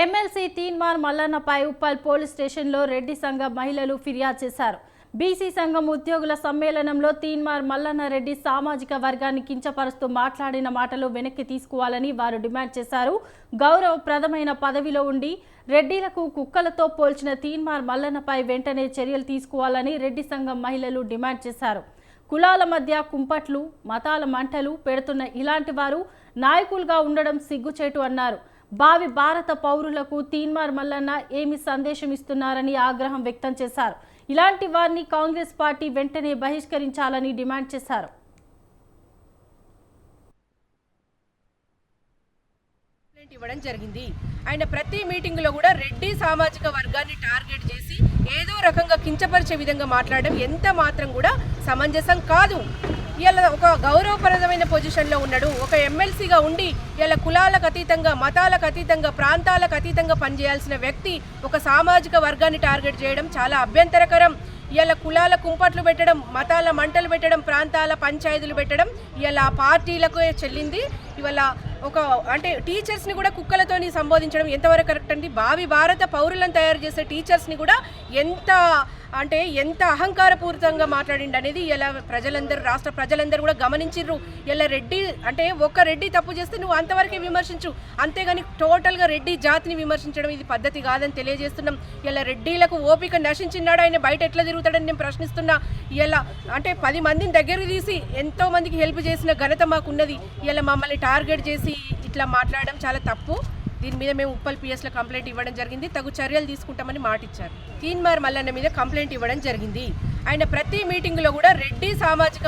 MLC Teenmar మల్లన్నపై Uppal police స్టేషన్లో రెడ్డి సంఘం మహిళలు ఫిర్యాదు చేశారు. బీసీ సంఘం ఉద్యోగుల సమ్మేళనంలో తీన్మార్ మల్లన్న రెడ్డి సామాజిక వర్గాన్ని కించపరుస్తూ మాట్లాడిన మాటలు వెనక్కి తీసుకోవాలని వారు డిమాండ్ చేశారు. గౌరవప్రదమైన పదవిలో ఉండి రెడ్డిలకు కుక్కలతో పోల్చిన తీన్మార్ మల్లన్నపై వెంటనే చర్యలు తీసుకోవాలని రెడ్డి సంఘం మహిళలు డిమాండ్ చేశారు. కులాల మధ్య కుంపట్లు, మతాల మంటలు పెడుతున్న ఇలాంటి వారు నాయకులుగా ఉండడం సిగ్గుచేటు అన్నారు. భావి భారత పౌరులకు తీన్మార్ మల్లన్న ఏమి సందేశం ఇస్తున్నారని ఆగ్రహం వ్యక్తం చేశారు. ఇలాంటి వారిని కాంగ్రెస్ పార్టీ వెంటనే బహిష్కరించాలని డిమాండ్ చేశారు. ఇవ్వడం జరిగింది. ఆయన ప్రతి మీటింగ్ లో కూడా రెడ్డి సామాజిక వర్గాన్ని టార్గెట్ చేసి ఏదో రకంగా కించపరిచే విధంగా మాట్లాడడం ఎంత మాత్రం కూడా సమంజసం కాదు. ఇలా ఒక గౌరవప్రదమైన పొజిషన్లో ఉన్నాడు. ఒక ఎమ్మెల్సీగా ఉండి ఇలా కులాలకు అతీతంగా, మతాలకు అతీతంగా, ప్రాంతాలకు అతీతంగా పనిచేయాల్సిన వ్యక్తి ఒక సామాజిక వర్గాన్ని టార్గెట్ చేయడం చాలా అభ్యంతరకరం. ఇలా కులాల కుంపట్లు పెట్టడం, మతాల మంటలు పెట్టడం, ప్రాంతాల పంచాయతీలు పెట్టడం ఇలా పార్టీలకు చెల్లింది. ఇవాళ ఒక అంటే టీచర్స్ని కూడా కుక్కలతోని సంబోధించడం ఎంతవరకు కరెక్ట్ అండి? భావి భారత పౌరులను తయారు చేసే టీచర్స్ని కూడా ఎంత అహంకారపూరితంగా మాట్లాడిండి అనేది ఇలా ప్రజలందరూ, రాష్ట్ర ప్రజలందరూ కూడా గమనించిర్రు. ఇలా రెడ్డి అంటే ఒక్క రెడ్డి తప్పు చేస్తే నువ్వు అంతవరకే విమర్శించు, అంతేగాని టోటల్గా రెడ్డి జాతిని విమర్శించడం ఇది పద్ధతి కాదని తెలియజేస్తున్నాం. ఇలా రెడ్డిలకు ఓపిక నశించినాడు, ఆయన బయట ఎట్లా తిరుగుతాడని నేను ప్రశ్నిస్తున్నా. ఇలా అంటే 10 మందిని దగ్గరకు తీసి ఎంతో మందికి హెల్ప్ చేసిన ఘనత మాకున్నది. ఇలా మమ్మల్ని టార్గెట్ చేసి ఇట్లా మాట్లాడడం చాలా తప్పు. దీని మీద మేము ఉప్పల్ పిఎస్లో కంప్లైంట్ ఇవ్వడం జరిగింది. తగు చర్యలు తీసుకుంటామని మాటిచ్చారు. తీన్మార్ మల్లన్న మీద కంప్లైంట్ ఇవ్వడం జరిగింది. ఆయన ప్రతి మీటింగ్లో కూడా రెడ్డి సామాజిక